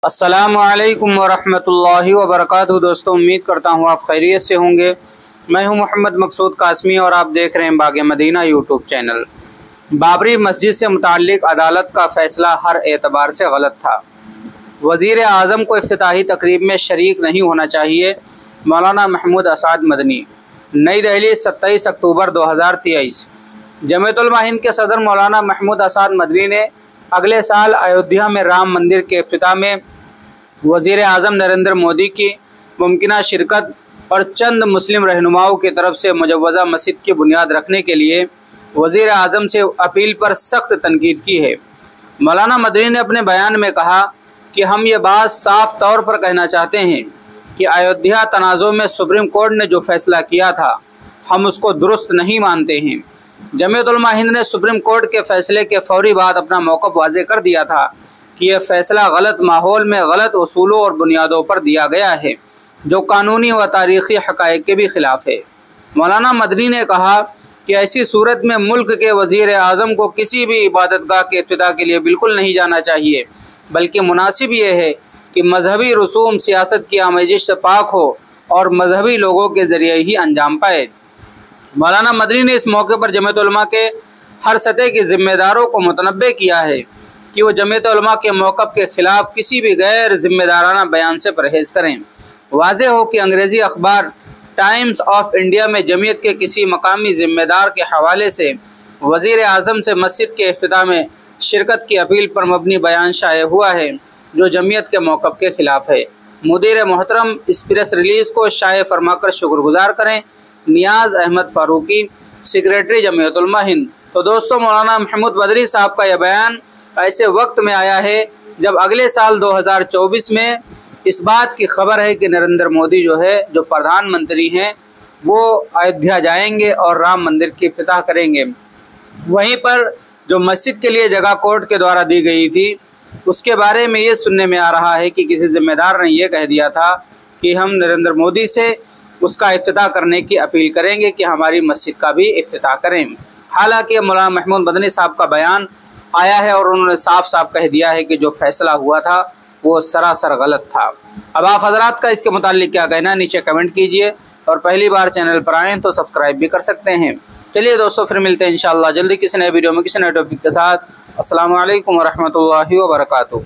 अस्सलामुअलैकुम वरहमतुल्लाहि वबरकातुहू। दोस्तों, उम्मीद करता हूँ आप खैरियत से होंगे। मैं हूँ मोहम्मद मकसूद कासमी और आप देख रहे हैं बाग़ मदीना यूट्यूब चैनल। बाबरी मस्जिद से मुताल्लिक अदालत का फ़ैसला हर एतबार से गलत था। वज़ीर आज़म को इफ्तिताही तकरीब में शरीक नहीं होना चाहिए। मौलाना महमूद असाद मदनी। नई दिल्ली 27 अक्टूबर 2023। जमीयत उलमा हिंद के सदर मौलाना महमूद असाद मदनी ने अगले साल अयोध्या में राम मंदिर के इफ्तिताह में वज़ीर आज़म नरेंद्र मोदी की मुमकिना शिरकत और चंद मुस्लिम रहनुमाओं की तरफ से मुजव्वज़ा मस्जिद की बुनियाद रखने के लिए वज़ीर आज़म से अपील पर सख्त तनकीद की है। मौलाना मदनी ने अपने बयान में कहा कि हम ये बात साफ तौर पर कहना चाहते हैं कि अयोध्या तनाज़ो में सुप्रीम कोर्ट ने जो फैसला किया था, हम उसको दुरुस्त नहीं मानते हैं। जमीयत उलमा हिंद ने सुप्रीम कोर्ट के फैसले के फौरी बाद अपना मौक़िफ़ वाज़े कर दिया था कि यह फ़ैसला गलत माहौल में गलत उसूलों और बुनियादों पर दिया गया है, जो कानूनी व तारीख़ी हक़ाइक़ के भी ख़िलाफ़ है। मौलाना मदनी ने कहा कि ऐसी सूरत में मुल्क के वज़ीर आज़म को किसी भी इबादतगाह के इफ्तिताह के लिए बिल्कुल नहीं जाना चाहिए, बल्कि मुनासिब ये है कि मजहबी रसूम सियासत की आमेजिश से पाक हो और मजहबी लोगों के ज़रिए ही अंजाम पाए। मौलाना मदनी ने इस मौके पर जमीयत उलमा के हर सतह के ज़िम्मेदारों को मुतनब्बे किया है कि वो जमीयत उलमा के मौक़िफ़ के ख़िलाफ़ किसी भी गैर ज़िम्मेदाराना बयान से परहेज़ करें। वाज़ेह हो कि अंग्रेज़ी अखबार टाइम्स ऑफ इंडिया में जमीयत के किसी मकामी ज़िम्मेदार के हवाले से वज़ीर आज़म से मस्जिद के इफ्तिताह में शिरकत की अपील पर मबनी बयान शाये हुआ है, जो जमीयत के मौक़िफ़ के ख़िलाफ़ है। मुदीर मोहतरम इस प्रेस रिलीज़ को शाये फरमाकर शुक्रगुज़ार करें। नियाज़ अहमद फ़ारूकी, सेक्रेटरी जमीयत उलमा हिंद। तो दोस्तों, मौलाना महमूद मदनी साहब का यह बयान ऐसे वक्त में आया है जब अगले साल 2024 में इस बात की खबर है कि नरेंद्र मोदी जो प्रधानमंत्री हैं, वो अयोध्या जाएंगे और राम मंदिर की इफ्तिताह करेंगे। वहीं पर जो मस्जिद के लिए जगह कोर्ट के द्वारा दी गई थी, उसके बारे में ये सुनने में आ रहा है कि किसी ज़िम्मेदार ने यह कह दिया था कि हम नरेंद्र मोदी से उसका इफ्तिताह करने की अपील करेंगे कि हमारी मस्जिद का भी इफ्तिताह करें। हालांकि मौलाना महमूद मदनी साहब का बयान आया है और उन्होंने साफ साफ कह दिया है कि जो फैसला हुआ था वो सरासर गलत था। अब आप हजरात का इसके मुताल्लिक क्या कहना है, नीचे कमेंट कीजिए और पहली बार चैनल पर आएँ तो सब्सक्राइब भी कर सकते हैं। चलिए दोस्तों, फिर मिलते हैं इंशाअल्लाह जल्दी किसी नए वीडियो में किसी नए टॉपिक के साथ। अस्सलामु अलैकुम वरहमतुल्लाहि वबरकातुहू।